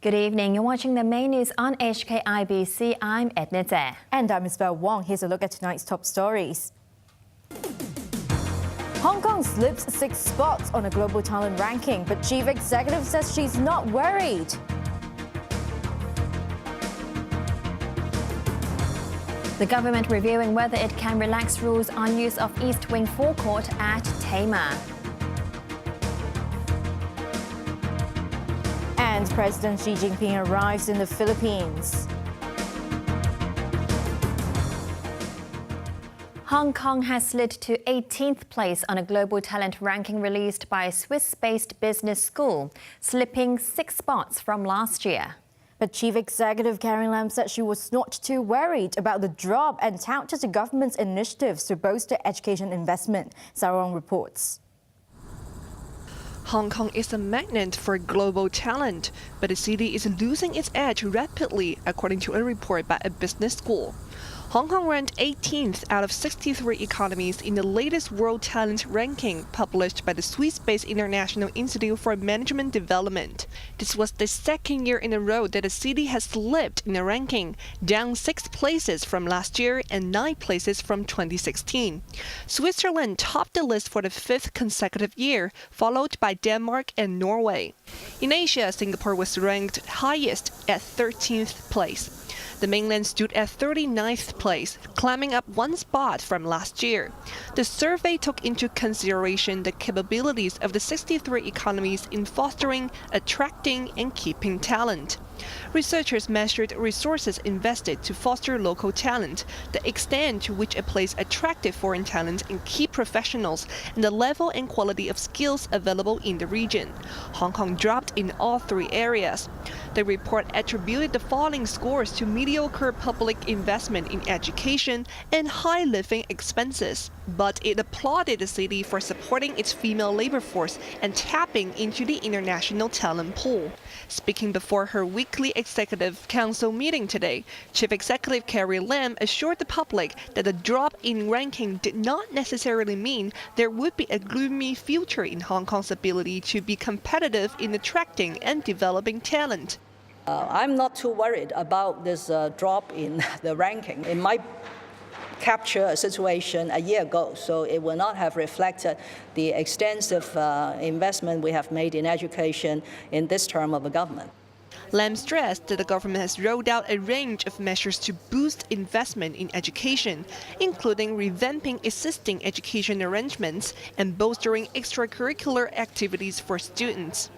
Good evening. You're watching the main news on HKIBC. I'm Edna Tse. And I'm Isabel Wong. Here's a look at tonight's top stories. Hong Kong slips 6 spots on a global talent ranking, but chief executive says she's not worried. The government reviewing whether it can relax rules on use of East Wing forecourt at Tamar. And President Xi Jinping arrives in the Philippines. Hong Kong has slid to 18th place on a global talent ranking released by a Swiss-based business school, slipping 6 spots from last year. But Chief Executive Carrie Lam said she was not too worried about the drop and touted the government's initiatives to bolster education investment. Sarah Wong reports. Hong Kong is a magnet for global talent, but the city is losing its edge rapidly, according to a report by a business school. Hong Kong ranked 18th out of 63 economies in the latest World Talent Ranking published by the Swiss-based International Institute for Management Development. This was the second year in a row that the city has slipped in the ranking, down 6 places from last year and 9 places from 2016. Switzerland topped the list for the 5th consecutive year, followed by Denmark and Norway. In Asia, Singapore was ranked highest at 13th place. The mainland stood at 39th place, climbing up 1 spot from last year. The survey took into consideration the capabilities of the 63 economies in fostering, attracting, and keeping talent. Researchers measured resources invested to foster local talent, the extent to which a place attracted foreign talent and key professionals, and the level and quality of skills available in the region. Hong Kong dropped in all 3 areas. The report attributed the falling scores to mediocre public investment in education and high living expenses, but it applauded the city for supporting its female labor force and tapping into the international talent pool. Speaking before her weekly Executive Council meeting today, Chief Executive Carrie Lam assured the public that the drop in ranking did not necessarily mean there would be a gloomy future in Hong Kong's ability to be competitive in attracting and developing talent. I'm not too worried about this drop in the ranking. It might capture a situation a year ago, so it will not have reflected the extensive investment we have made in education in this term of the government. Lam stressed that the government has rolled out a range of measures to boost investment in education, including revamping existing education arrangements and bolstering extracurricular activities for students.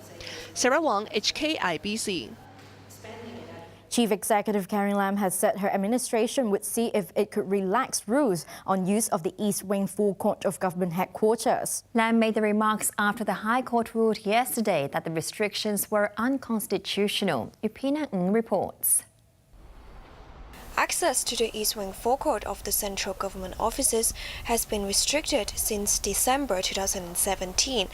Sarah Wong, HKIBC. Chief Executive Carrie Lam has said her administration would see if it could relax rules on use of the East Wing forecourt of government headquarters. Lam made the remarks after the High Court ruled yesterday that the restrictions were unconstitutional. Upina Ng reports. Access to the East Wing forecourt of the central government offices has been restricted since December 2017,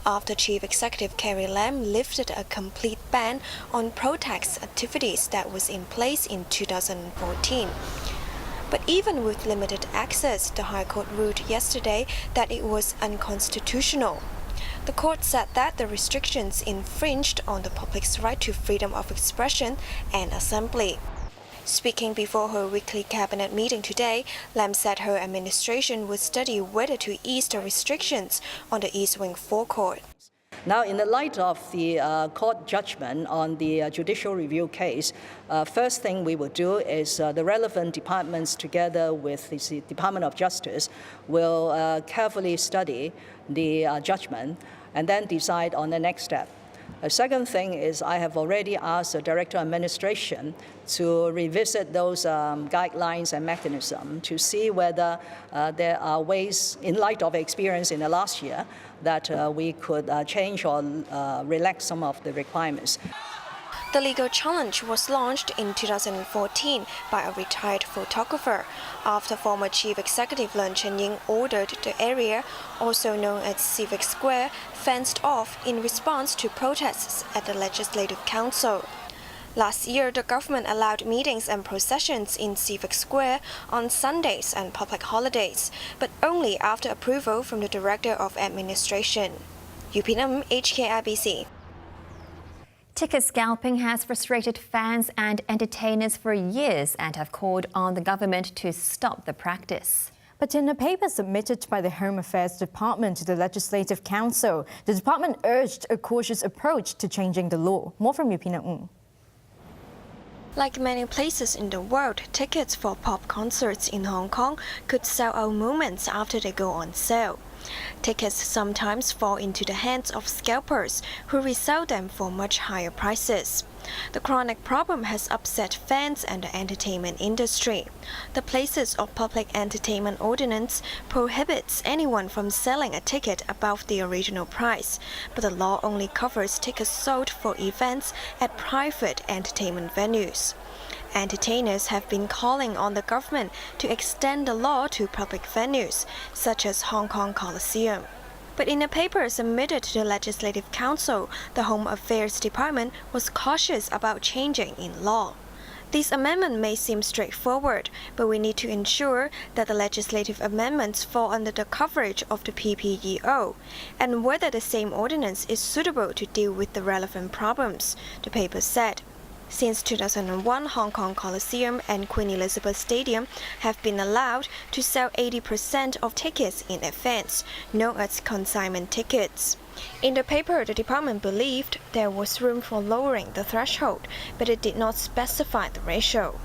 after Chief Executive Carrie Lam lifted a complete ban on protest activities that was in place in 2014. But even with limited access, the High Court ruled yesterday that it was unconstitutional. The court said that the restrictions infringed on the public's right to freedom of expression and assembly. Speaking before her weekly cabinet meeting today, Lam said her administration would study whether to ease the restrictions on the East Wing forecourt. Now, in the light of the court judgment on the judicial review case, first thing we will do is the relevant departments, together with the Department of Justice, will carefully study the judgment and then decide on the next step. The second thing is I have already asked the Director of Administration to revisit those guidelines and mechanisms to see whether there are ways, in light of experience in the last year, that we could change or relax some of the requirements. The legal challenge was launched in 2014 by a retired photographer after former Chief Executive Leung Chun-ying ordered the area, also known as Civic Square, fenced off in response to protests at the Legislative Council. Last year, the government allowed meetings and processions in Civic Square on Sundays and public holidays, but only after approval from the Director of Administration. Yu Pin, HKIBC. Ticket scalping has frustrated fans and entertainers for years and have called on the government to stop the practice. But in a paper submitted by the Home Affairs Department to the Legislative Council, the department urged a cautious approach to changing the law. More from Edna Tse. Like many places in the world, tickets for pop concerts in Hong Kong could sell out moments after they go on sale. Tickets sometimes fall into the hands of scalpers who resell them for much higher prices. The chronic problem has upset fans and the entertainment industry. The Places of Public Entertainment Ordinance prohibits anyone from selling a ticket above the original price, but the law only covers tickets sold for events at private entertainment venues. Entertainers have been calling on the government to extend the law to public venues, such as Hong Kong Coliseum. But in a paper submitted to the Legislative Council, the Home Affairs Department was cautious about changing in law. This amendment may seem straightforward, but we need to ensure that the legislative amendments fall under the coverage of the PPEO, and whether the same ordinance is suitable to deal with the relevant problems, the paper said. Since 2001, Hong Kong Coliseum and Queen Elizabeth Stadium have been allowed to sell 80% of tickets in advance, known as consignment tickets. In the paper, the department believed there was room for lowering the threshold, but it did not specify the ratio.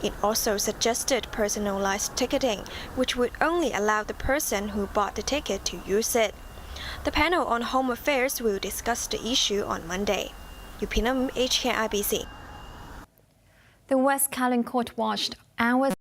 It also suggested personalized ticketing, which would only allow the person who bought the ticket to use it. The panel on Home Affairs will discuss the issue on Monday. HKIBC. The West Kowloon court watched hours